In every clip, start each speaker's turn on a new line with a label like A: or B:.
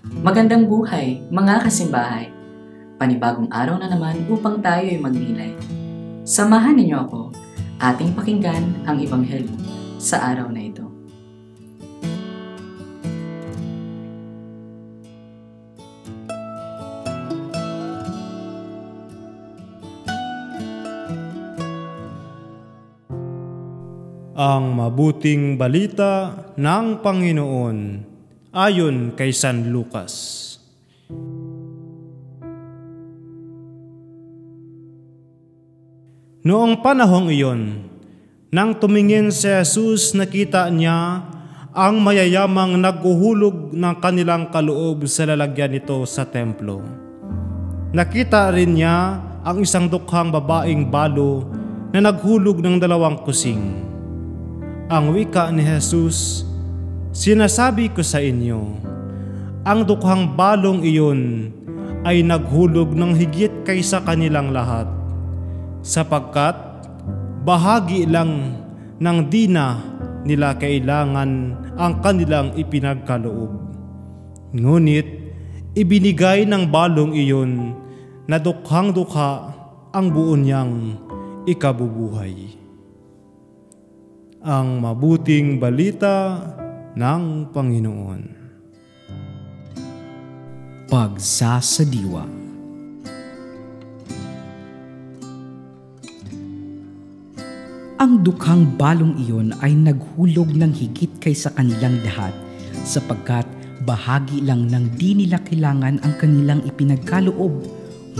A: Magandang buhay, mga kasimbahay. Panibagong araw na naman upang tayo ay magnilay. Samahan ninyo ako, ating pakinggan ang Ebanghelyo sa araw na ito.
B: Ang mabuting balita ng Panginoon ayon kay San Lucas. Noong panahong iyon, nang tumingin si Jesus, nakita niya ang mayayamang naghuhulog ng kanilang kaloob sa lalagyan nito sa templo. Nakita rin niya ang isang dukhang babaeng balo na naghulog ng 2 kusing. Ang wika ni Jesus, "Sinasabi ko sa inyo, ang dukhang balong iyon ay naghulog ng higit kaysa kanilang lahat, sapagkat bahagi lang ng dina nila kailangan ang kanilang ipinagkaloob. Ngunit ibinigay ng balong iyon na dukhang-dukha ang buo niyang ikabubuhay." Ang mabuting balita ng Panginoon.
C: Pagsasadiwa. Ang dukhang balong iyon ay naghulog ng higit kaysa kanilang lahat, sapagkat bahagi lang ng di nila kailangan ang kanilang ipinagkaloob,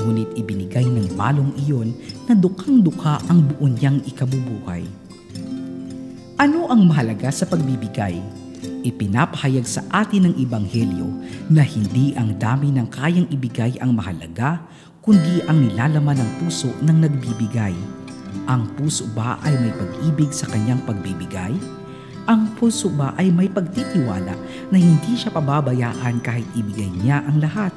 C: ngunit ibinigay ng balong iyon na dukhang-dukha ang buo niyang ikabubuhay. Ano ang mahalaga sa pagbibigay? Ipinapahayag sa atin ng Ebanghelyo na hindi ang dami ng kayang ibigay ang mahalaga, kundi ang nilalaman ng puso ng nagbibigay. Ang puso ba ay may pag-ibig sa kanyang pagbibigay? Ang puso ba ay may pagtitiwala na hindi siya pababayaan kahit ibigay niya ang lahat?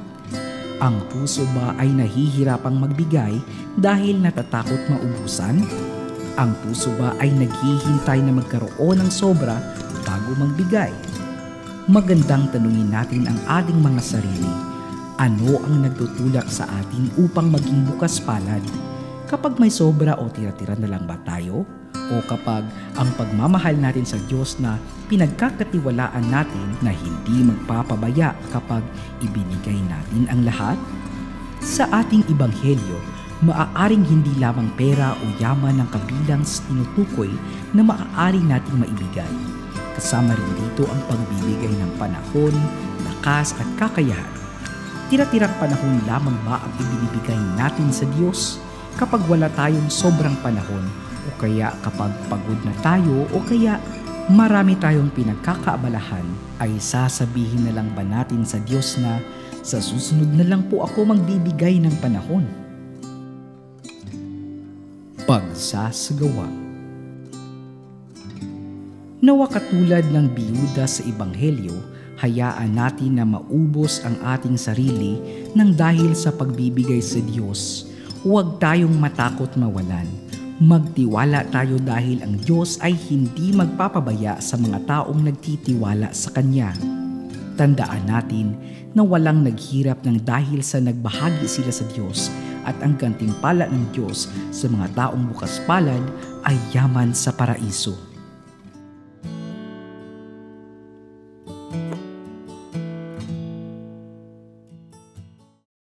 C: Ang puso ba ay nahihirapang magbigay dahil natatakot maubusan? Ang puso ba ay naghihintay na magkaroon ng sobra bago magbigay? Magandang tanungin natin ang ating mga sarili. Ano ang nagtutulak sa atin upang maging bukas palad? Kapag may sobra o tira-tira na lang ba tayo? O kapag ang pagmamahal natin sa Diyos na pinagkakatiwalaan natin na hindi magpapabaya kapag ibinigay natin ang lahat? Sa ating Ebanghelyo, maaaring hindi lamang pera o yaman ang kabilang sa tinutukoy na maaari nating maibigay. Kasama rin dito ang pagbibigay ng panahon, lakas at kakayahan. Tira-tirang panahon lamang ba ang ibinibigay natin sa Diyos kapag wala tayong sobrang panahon, o kaya kapag pagod na tayo, o kaya marami tayong pinagkakaabalahan, ay sasabihin na lang ba natin sa Diyos na sa susunod na lang po ako magbibigay ng panahon? Pagsasagawa. Nawa katulad ng biyuda sa Ebanghelyo, hayaan natin na maubos ang ating sarili nang dahil sa pagbibigay sa Diyos. Huwag tayong matakot mawalan. Magtiwala tayo dahil ang Diyos ay hindi magpapabaya sa mga taong nagtitiwala sa Kanya. Tandaan natin na walang naghirap ng dahil sa nagbahagi sila sa Diyos, at ang gantimpala ng Diyos sa mga taong bukas palad ay yaman sa paraiso.